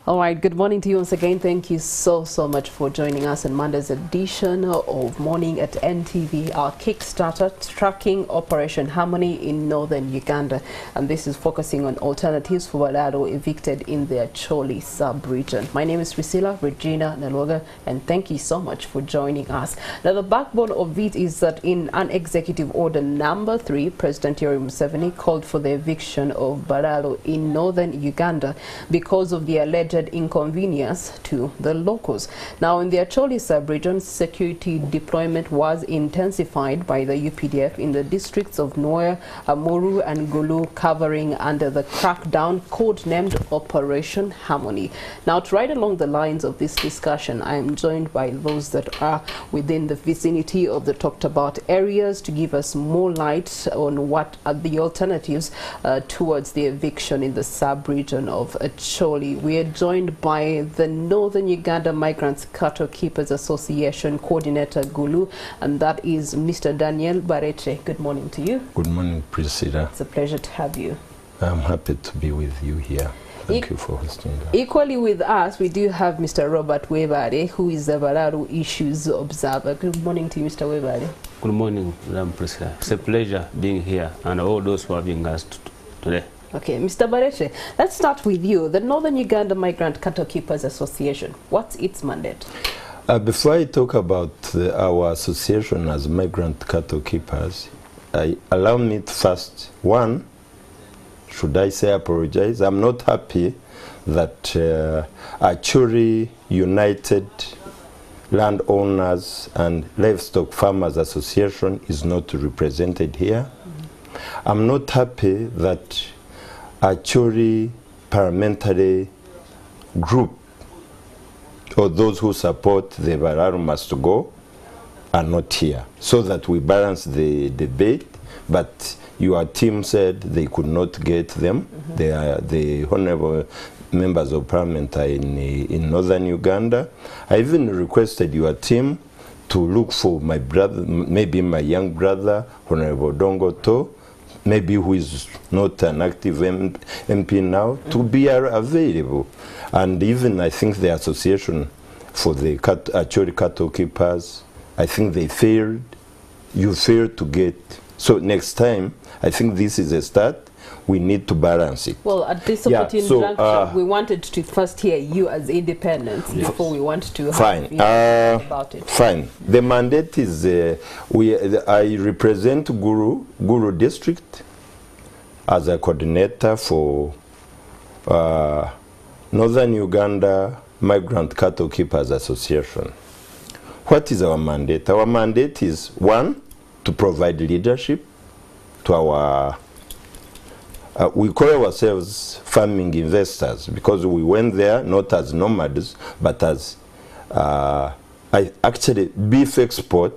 All right, good morning to you once again. Thank you so much for joining us in Monday's edition of Morning at NTV, our Kickstarter tracking Operation Harmony in northern Uganda. And this is focusing on alternatives for Balaalo evicted in the Acholi sub-region. My name is Priscilla Regina Nwoya, and thank you so much for joining us. Now, the backbone of it is that in an executive order number 3, President Museveni called for the eviction of Balaalo in northern Uganda because of the alleged inconvenience to the locals. Now, in the Acholi sub-region, security deployment was intensified by the UPDF in the districts of Nwoya, Amuru and Gulu, covering under the crackdown codenamed Operation Harmony. Now, to ride along the lines of this discussion, I am joined by those that are within the vicinity of the talked about areas to give us more light on what are the alternatives towards the eviction in the sub-region of Acholi. We are joined by the Northern Uganda Migrants Cattle Keepers Association Coordinator Gulu, and that is Mr. Daniel Barekye. Good morning to you. Good morning, Priscilla. It's a pleasure to have you. I'm happy to be with you here. Thank you for hosting that. Equally with us, we do have Mr. Robert Webale, who is the Balaalo Issues Observer. Good morning to you, Mr. Webale. Good morning, Madam Priscilla. It's a pleasure being here and all those who are being asked today. Okay, Mr. Barekye, let's start with you. The Northern Uganda Migrant Cattle Keepers Association, what's its mandate? Before I talk about our association as migrant cattle keepers, allow me to first, should I say apologize? I'm not happy that Acholi United Landowners and Livestock Farmers Association is not represented here. I'm not happy that Acholi parliamentary group, or those who support the Balaalo must go, are not here, so that we balance the debate. But your team said they could not get them. They are the honorable members of parliament are in northern Uganda. I even requested your team to look for my brother, maybe my young brother, Honorable Dongoto, maybe who is not an active MP now, to be available. And even I think the association for the Acholi cattle keepers, I think they failed. You failed to get. So next time, I think this is a start. We need to balance it. Well, at this opportune juncture, we wanted to first hear you as independents before we want to have about it. Fine. The mandate is, I represent Gulu district as a coordinator for Northern Uganda Migrant Cattle Keepers Association. What is our mandate? Our mandate is, 1, to provide leadership to our we call ourselves farming investors because we went there not as nomads but as actually beef export,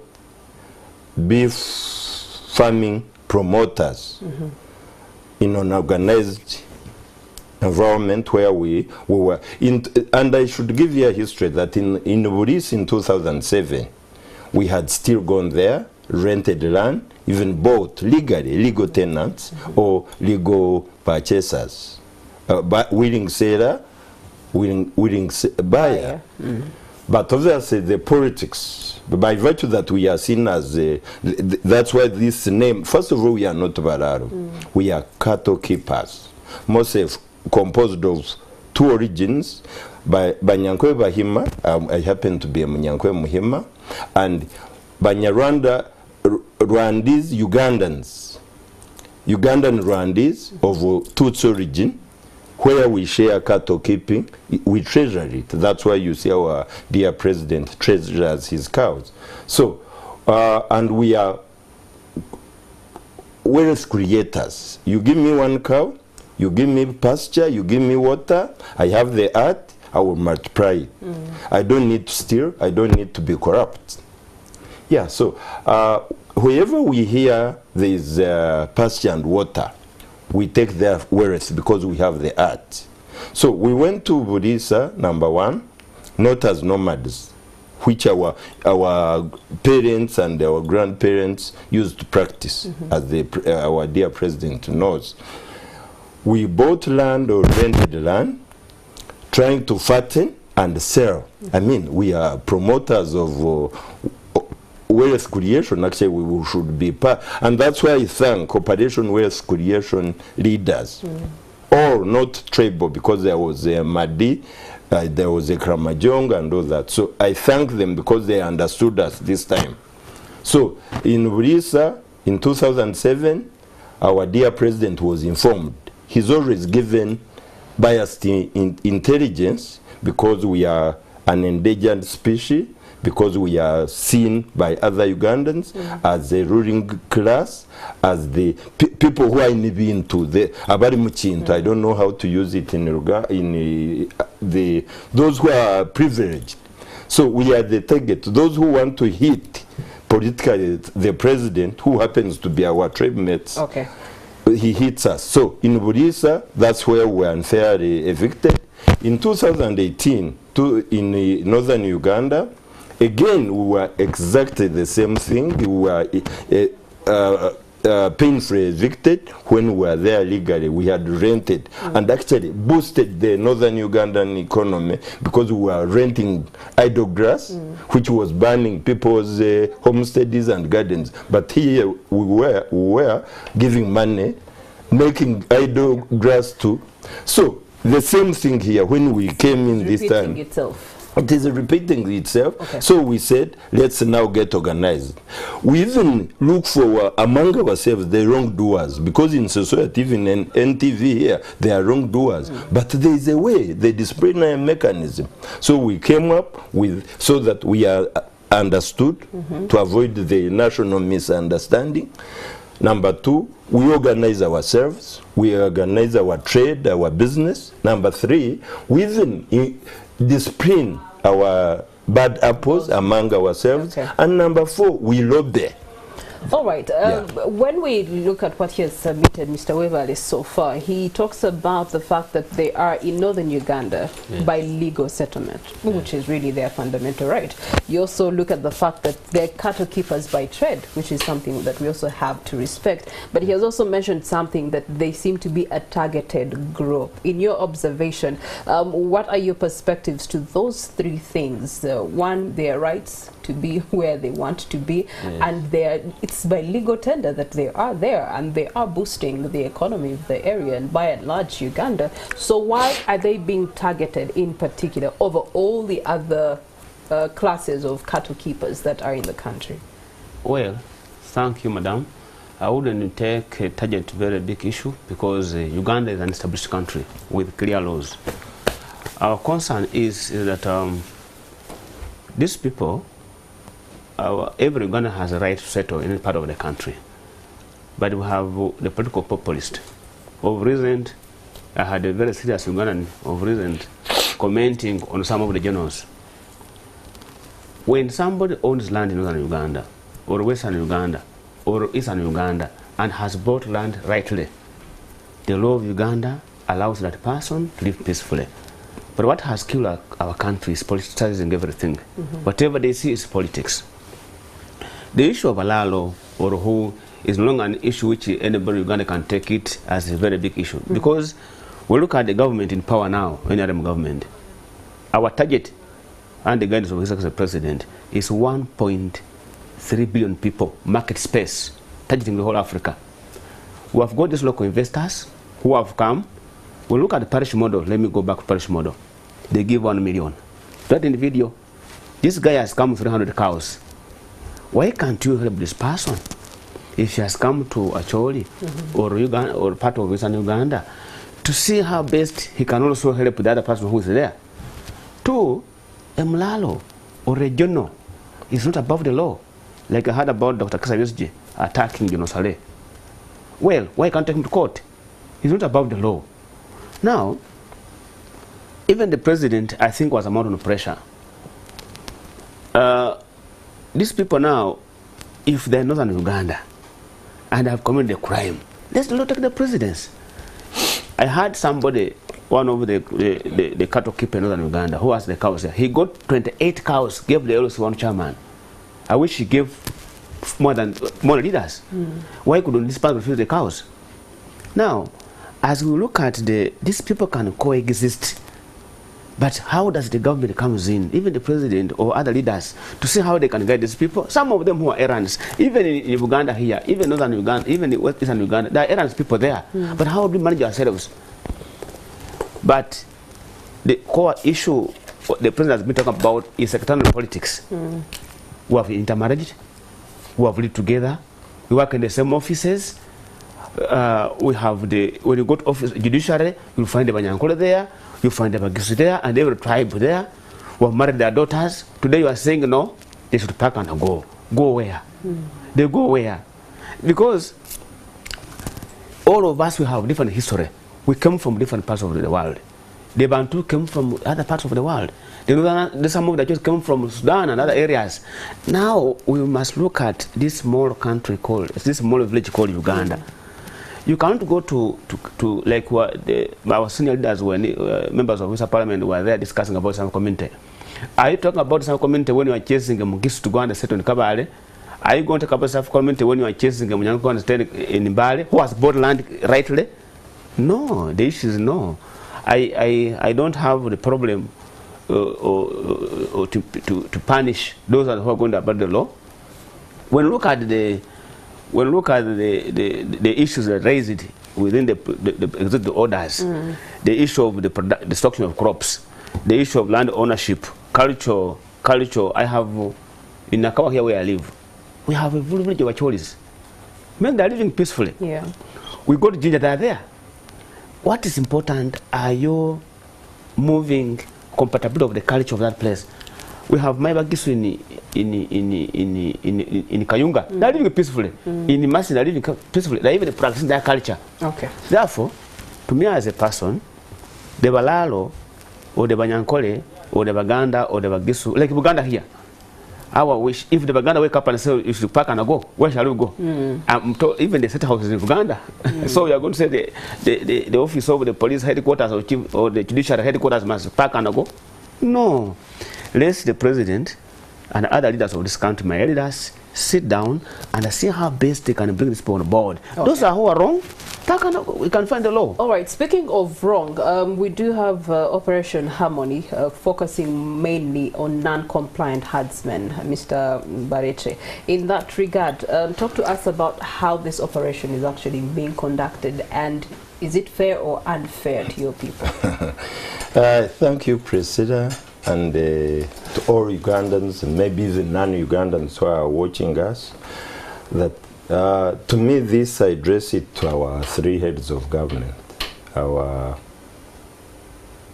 beef farming promoters in an organized environment where we were in. And I should give you a history that in Buris in 2007 we had still gone there, rented land, even bought legal tenants or legal purchasers, willing seller, willing buyer. But obviously the politics, by virtue that we are seen as, that's why this name, first of all, we are not Balaalo, we are cattle keepers, mostly composed of 2 origins, by Nyankwe Bahima, I happen to be a Nyankwe Muhima, and Banyarwanda Rwandese Ugandan Rwandese of Tutsi origin, where we share cattle keeping, we treasure it. That's why you see our dear president treasures his cows. So, and we are wealth creators. You give me 1 cow, you give me pasture, you give me water, I have the earth, I will multiply it. I don't need to steal, I don't need to be corrupt. Yeah, so wherever we hear there is pasture and water, we take their wealth because we have the earth. So we went to Budisa, number 1, not as nomads, which our parents and our grandparents used to practice, as our dear president knows. We bought land or rented land, trying to fatten and sell. I mean, we are promoters of wealth creation. Actually, we should be part, and that's why I thank Operation Wealth Creation leaders, all not tribal, because there was a Madi, there was a Kramajong and all that. So I thank them because they understood us this time. So in Burisa, in 2007, our dear president was informed. He's always given biased intelligence because we are an endangered species, because we are seen by other Ugandans as the ruling class, as the people who are into the abari muchinto. I don't know how to use it in those who are privileged. So we are the target. Those who want to hit politically the president, who happens to be our tribe mates. Okay. He hits us. So in Burisa, that's where we were unfairly evicted. In 2018, in northern Uganda, again, we were exactly the same thing. We were painfully evicted when we were there legally. We had rented and actually boosted the northern Ugandan economy because we were renting idle grass, which was burning people's homesteads and gardens. But here we were giving money, making idle grass too. So the same thing here when we came in this time. Itself. It is repeating itself. Okay. So we said, let's now get organized. We even look for among ourselves the wrongdoers, because in society, even in NTV here, there are wrongdoers. But there is a way, the disciplinary mechanism. So we came up with, so that we are understood, to avoid the national misunderstanding. Number two, we organize ourselves. We organize our trade, our business. Number three, we even discipline our bad apples among ourselves. Okay. And number four, we lobby. All right. When we look at what he has submitted, Mr. Webale, so far, he talks about the fact that they are in northern Uganda by legal settlement, which is really their fundamental right. You also look at the fact that they're cattle keepers by trade, which is something that we also have to respect. But he has also mentioned something that they seem to be a targeted group. In your observation, what are your perspectives to those three things? One, their rights to be where they want to be, and it's by legal tender that they are there, and they are boosting the economy of the area and by and large Uganda. So why are they being targeted in particular over all the other classes of cattle keepers that are in the country? Well, thank you, madam. I wouldn't take a target very big issue because Uganda is an established country with clear laws. Our concern is that these people, every Ugandan has a right to settle in any part of the country. But we have the political populist. Of recent, I had a very serious Ugandan of recent commenting on some of the journals. When somebody owns land in northern Uganda, or western Uganda, or eastern Uganda, and has bought land rightly, the law of Uganda allows that person to live peacefully. But what has killed our country is politicizing everything. Whatever they see is politics. The issue of Balaalo, or who, is no longer an issue which anybody in Uganda can take it as a very big issue. Because we look at the government in power now, NRM government, our target and the guidance of His Excellency President is 1.3 billion people, market space, targeting the whole Africa. We have got these local investors who have come. We look at the parish model. Let me go back to parish model. They give 1 million. That in the video, this guy has come with 300 cows. Why can't you help this person? If she has come to Acholi or Uganda or part of Western Uganda to see how best he can also help the other person who is there. Two, a Mlalo or a Jono is not above the law. Like I heard about Dr. Kasayosji attacking Jono Saleh. Well, why can't I take him to court? He's not above the law. Now, even the president, I think, was under pressure. These people now, if they're not in Uganda and have committed a crime, let's not take the presidents. I heard somebody, one of the cattle keeper in northern Uganda, who has the cows there. He got 28 cows, gave the LC one chairman. I wish he gave more leaders. Why couldn't this person refuse the cows? Now, as we look at these people can coexist But how does the government comes in, even the president or other leaders, to see how they can guide these people? Some of them who are errands, even in Uganda here, even northern Uganda, even in western Uganda, there are errands people there. But how do we manage ourselves? But the core issue the president has been talking about is sectarian politics. We have intermarriage, we have lived together, we work in the same offices. We have when you go to office judiciary, you'll find the Banyankole there, you find the Bagisu there, and every tribe there. We have married their daughters. Today you are saying no, they should pack and go. Go where? They go where? Because all of us, we have different history. We come from different parts of the world. The Bantu came from other parts of the world. Some of the just come from Sudan and other areas. Now we must look at this small country called, this small village called Uganda. You can't go to like what our senior leaders were, members of Mr. Parliament were there discussing about some community. Are you talking about some community when you are chasing a Mugisu to go and settle in Kabale? Are you going to talk about some community when you are chasing a Munyanko and stay in Mbale, who has bought land rightly? No, the issue is no. I don't have the problem to punish those who are going to abide the law. When you look at the issues that raised within the executive orders, the issue of the destruction of crops, the issue of land ownership, culture. I have in Nakawa here where I live, we have a village of Acholis. Men, they are living peacefully. Yeah. We go to Jinja, they are there. What is important are you moving compatibility of the culture of that place. We have Maibagisu in Kayunga. They are living peacefully. In Masi, they are living peacefully. They are even practicing their culture. Okay. Therefore, to me as a person, the Balaalo or the Banyankole or the Baganda or the Bagisu, like Uganda here, our wish, if the Baganda wake up and say, you should pack and go, where shall we go? I'm told, even the state house is in Uganda. So you are going to say the office of the police headquarters or the judiciary headquarters must pack and go? No. Let the president and other leaders of this country, my elders, sit down and see how best they can bring this people on board. Okay. Those who are wrong, we can find the law. All right, speaking of wrong, we do have Operation Harmony focusing mainly on non-compliant herdsmen, Mr. Barekye. In that regard, talk to us about how this operation is actually being conducted, and is it fair or unfair to your people? Thank you, Priscilla, and to all Ugandans, and maybe even non-Ugandans who are watching us, that to me, this, I address it to our three heads of government.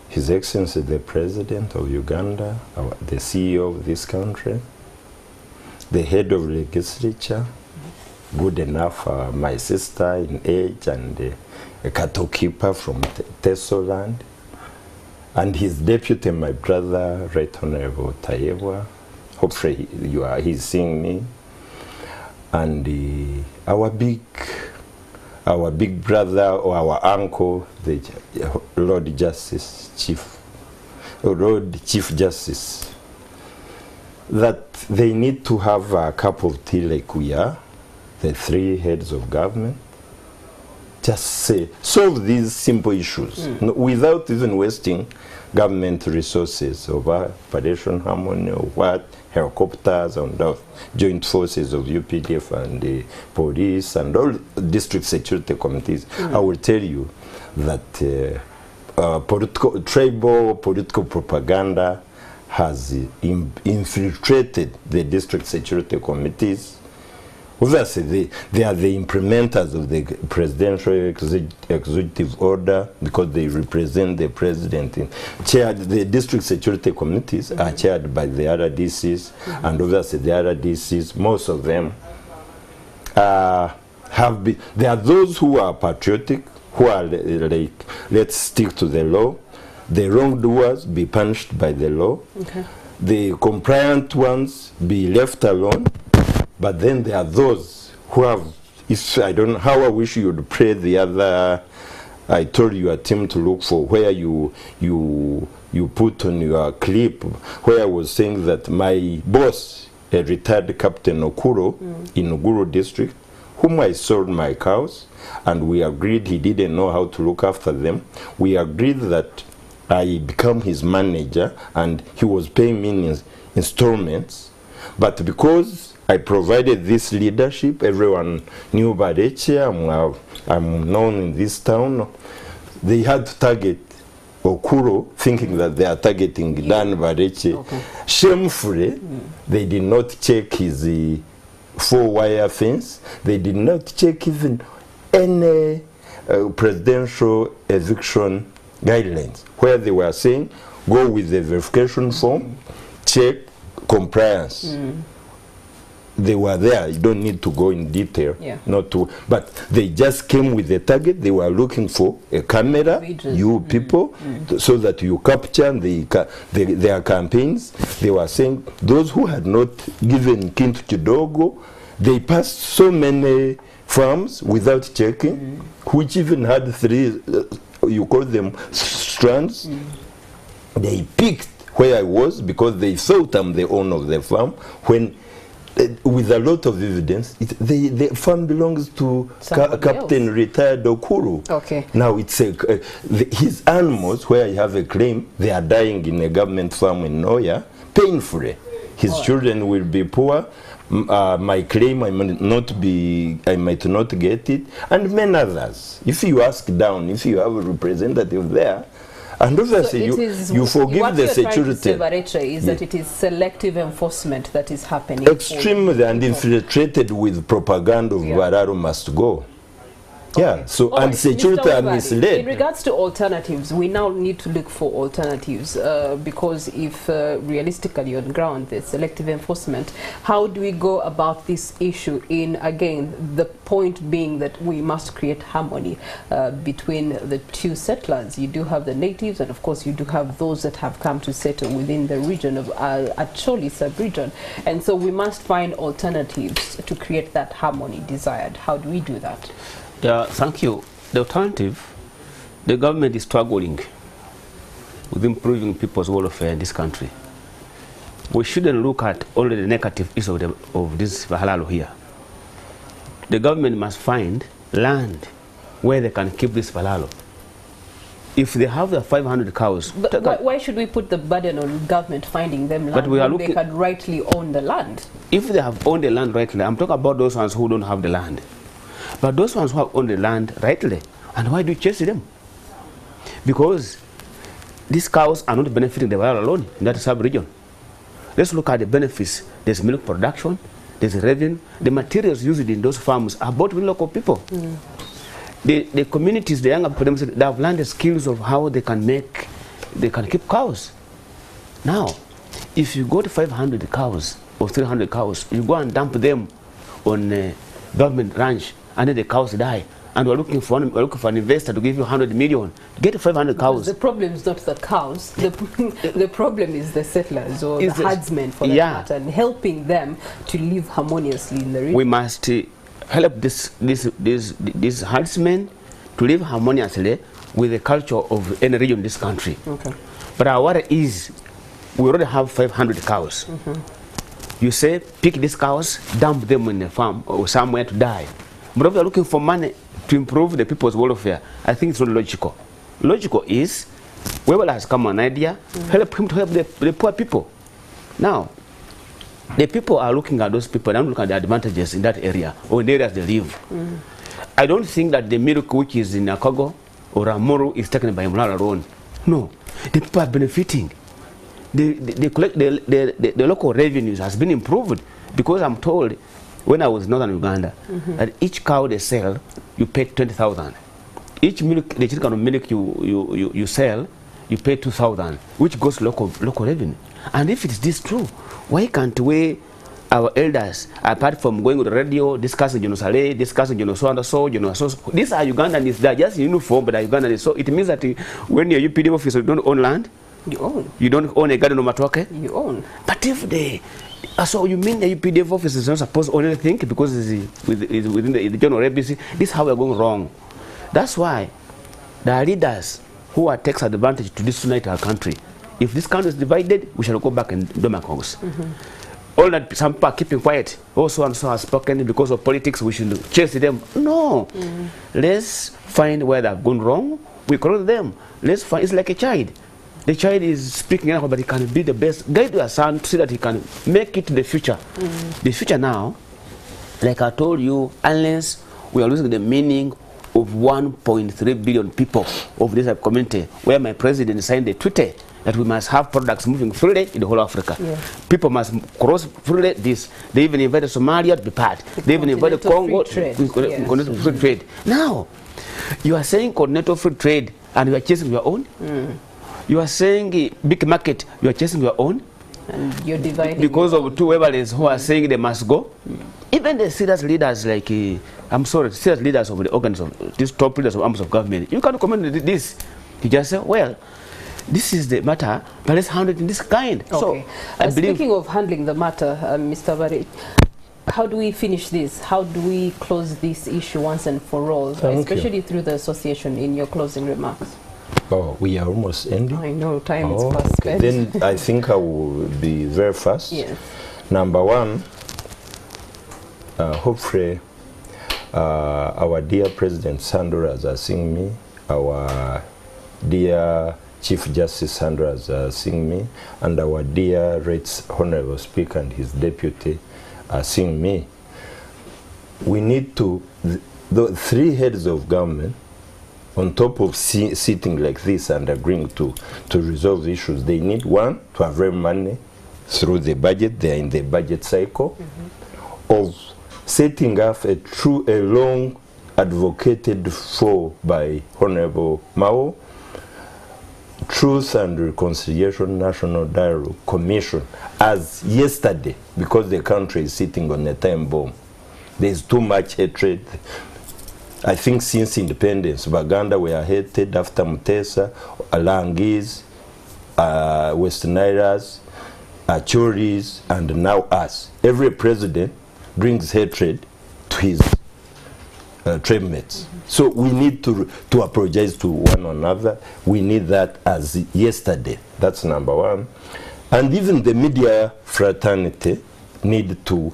His Excellency the President of Uganda, the CEO of this country, the head of legislature, good enough, my sister in age, and a cattle keeper from Tesoland, and his deputy, my brother, Right Honorable Tayewa. Hopefully he's seeing me. And our big brother or our uncle, the Lord Chief Justice, that they need to have a cup of tea like we are, the three heads of government, just say, solve these simple issues without even wasting government resources of Operation Harmony or what, helicopters and joint forces of UPDF and the police and all district security committees. I will tell you that tribal political propaganda has infiltrated the district security committees. Obviously, they are the implementers of the presidential executive order because they represent the president. The district security committees are chaired by the RDCs, and obviously the RDCs, most of them have been. There are those who are patriotic, who are like, let's stick to the law. The wrongdoers be punished by the law. Okay. The compliant ones be left alone. But then there are those who have, I don't know how I wish you would pray the other, I told your team to look for where you put on your clip, where I was saying that my boss, a retired Captain Okuro in Gulu district, whom I sold my cows, and we agreed he didn't know how to look after them. We agreed that I became his manager, and he was paying me in installments. But because I provided this leadership, everyone knew Barekye, I'm known in this town, they had to target Okuro, thinking that they are targeting Dan Barekye. Okay. Shamefully, they did not check his 4-wire fence. They did not check even any presidential eviction guidelines, where they were saying, go with the verification form, check compliance. They were there. You don't need to go in detail. Yeah. Not to, but they just came with the target. They were looking for a camera, you people, so that you capture their campaigns. They were saying those who had not given Kintu Kidogo, they passed so many farms without checking, which even had 3, you call them strands. They picked where I was because they thought I'm the owner of the farm, when with a lot of evidence, the farm belongs to Captain retired Okuru. Okay. Now it's his animals, where I have a claim, they are dying in a government farm in Nwoya, painfully. His children will be poor. My claim, I might not get it, and many others. If you ask down, if you have a representative there, and obviously you forgive the security. What you're trying to say, Barekye, is that it is selective enforcement that is happening. Extremely, and infiltrated with propaganda of Balaalo must go. Yeah, so and right. Security are misled. In regards to alternatives, we now need to look for alternatives because if realistically on ground there's selective enforcement, how do we go about this issue in, again, the point being that we must create harmony between the two settlers? You do have the natives, and of course you do have those that have come to settle within the region of Acholi sub-region, and so we must find alternatives to create that harmony desired. How do we do that? Yeah, thank you. The alternative, the government is struggling with improving people's welfare in this country. We shouldn't look at only the negative issues of this Balaalo here. The government must find land where they can keep this Balaalo. If they have the 500 cows... But why should we put the burden on government finding them land when they can rightly own the land? If they have owned the land rightly, I'm talking about those ones who don't have the land. But those ones who have owned the land rightly, and why do you chase them? Because these cows are not benefiting the Balaalo alone in that sub-region. Let's look at the benefits. There's milk production, there's revenue. The materials used in those farms are bought with local people. The communities, the younger people, they have learned the skills of how they can keep cows. Now, if you go to 500 cows or 300 cows, you go and dump them on a government ranch, and then the cows die, and we're looking for an investor to give you 100 million to get 500 cows. The problem is not the cows. The problem is the settlers or the herdsmen, for that matter, and helping them to live harmoniously in the region. We must help these herdsmen to live harmoniously with the culture of any region in this country. Okay. But our worry is we already have 500 cows. You say, pick these cows, dump them in a farm or somewhere to die. But if you're looking for money to improve the people's welfare, I think it's not logical. Logical is, Webale has come an idea, help him to help the poor people. Now, the people are looking at those people and looking at the advantages in that area or in the areas they live. I don't think that the milk which is in Akogo or Amuru is taken by Balaalo alone. No, the people are benefiting. The local revenues has been improved, because I'm told when I was in northern Uganda that each cow they sell, you pay 20,000. Each milk, the chicken of milk you sell, you pay 2,000, which goes to local revenue. And if it's this true, why can't we, our elders, apart from going to the radio, discussing Genosale, discussing so, these are Ugandans, they're just uniform, but they're Ugandans. So it means that when you're a UPDF officer, you don't own land. You own. You don't own a garden of Matoke? You own. But if they... So you mean the UPDF office is not supposed to own anything because it's within the general ABC? This is how we're going wrong. That's why there are leaders who are takes advantage to disunite our country. If this country is divided, we shall go back and Domacos. All that some people are keeping quiet. Oh, so and so has spoken because of politics, we should chase them. No. Let's find where they've gone wrong. We correct them. Let's find, it's like a child. The child is speaking now, but he can be the best. Guide your son so that he can make it the future. The future now, like I told you, unless we are losing the meaning of 1.3 billion people of this community, where my president signed a treaty that we must have products moving freely in the whole Africa. Yeah. People must cross freely this. They even invited Somalia to be part. They even invited Congo to free trade. Now, you are saying continental free trade and you are chasing your own? You are saying big market, you are chasing your own? And you're dividing. Because of two Webales who are saying they must go. Even the serious leaders like, serious leaders of the organs of, these top leaders of arms of government, you can comment this. You just say, well, this is the matter, but let's handle it in this kind. Okay. So, I believe. Speaking of handling the matter, Mr. Barekye, how do we finish this? How do we close this issue once and for all, especially through the association, in your closing remarks? Oh, we are almost ending. I know, time is fast spent. Then I think I will be very fast. Yes. Number one, hopefully our dear President Sandra has seen me, our dear Chief Justice Sandra has seen me, and our dear Right Honorable Speaker and his deputy are seeing me. We need to, the three heads of government, on top of sitting like this and agreeing to resolve issues, they need, one, to have real money through the budget. They are in the budget cycle of setting up a long advocated for by Honorable Mao, Truth and Reconciliation National Dialogue Commission, as yesterday, because the country is sitting on a time bomb. There's too much hatred. I think since independence, Uganda were hated after Mutesa, Alangis, West Nilas, Acholis, and now us. Every president brings hatred to his trade mates. So we need to apologize to one another. We need that as yesterday. That's number one. And even the media fraternity need to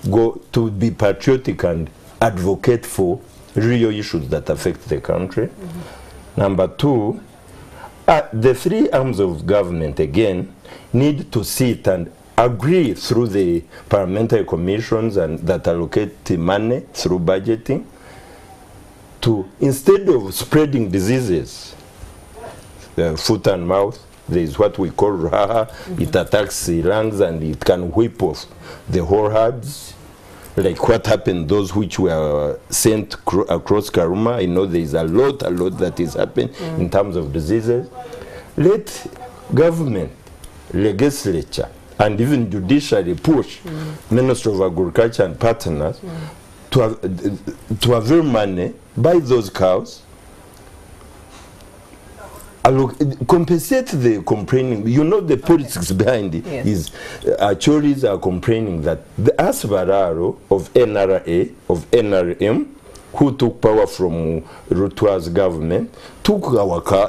go to be patriotic and advocate for real issues that affect the country. Number two, the three arms of government, again, need to sit and agree through the parliamentary commissions and that allocate money through budgeting to, instead of spreading diseases, foot and mouth, there is what we call Raha. It attacks the lungs and it can whip off the whole herds. Like what happened, those which were sent across Karuma. I know there is a lot that is happening in terms of diseases. Let government, legislature, and even judiciary push Minister of Agriculture and partners to avail money, buy those cows, compensate the complaining. You know the politics behind it is Acholis are complaining that the Balaalo of NRA, of NRM, who took power from Ruto's government, took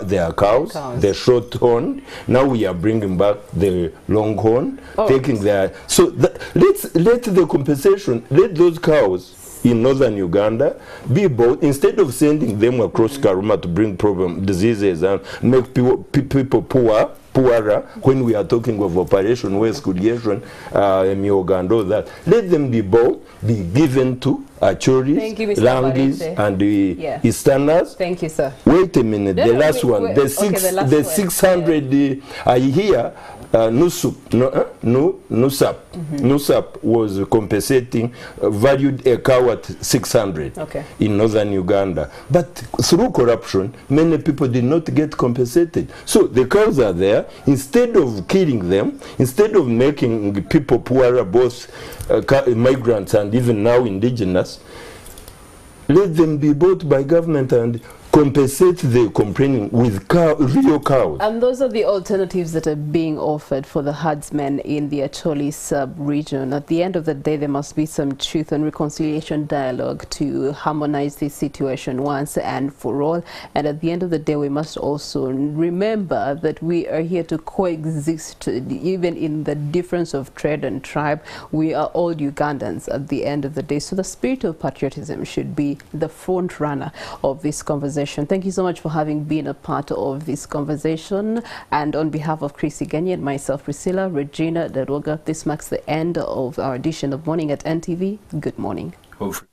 their cows, the short horn. Now we are bringing back the long horn, taking their. So let the compensation, let those cows in northern Uganda be bought, instead of sending them across Karuma to bring diseases and make people poorer when we are talking of Operation Waste Creation in Uganda, all that. Let them be bought, be given to Acholi, Langis, and the Easterners. Thank you, sir. Wait a minute, the last one, the 600, I hear NUSAP was compensating, valued a cow at 600 in northern Uganda. But through corruption, many people did not get compensated. So the cows are there. Instead of killing them, instead of making people poorer, both migrants and even now indigenous, let them be bought by government and compensate the complaining with real cows. And those are the alternatives that are being offered for the herdsmen in the Acholi sub-region. At the end of the day, there must be some truth and reconciliation dialogue to harmonize this situation once and for all. And at the end of the day, we must also remember that we are here to coexist, even in the difference of trade and tribe. We are all Ugandans at the end of the day. So the spirit of patriotism should be the front runner of this conversation. conversation. Thank you so much for having been a part of this conversation. And on behalf of Chris Igenyi and myself, Priscilla, Regina, Nwoya, this marks the end of our edition of Morning at NTV. Good morning. Hopefully.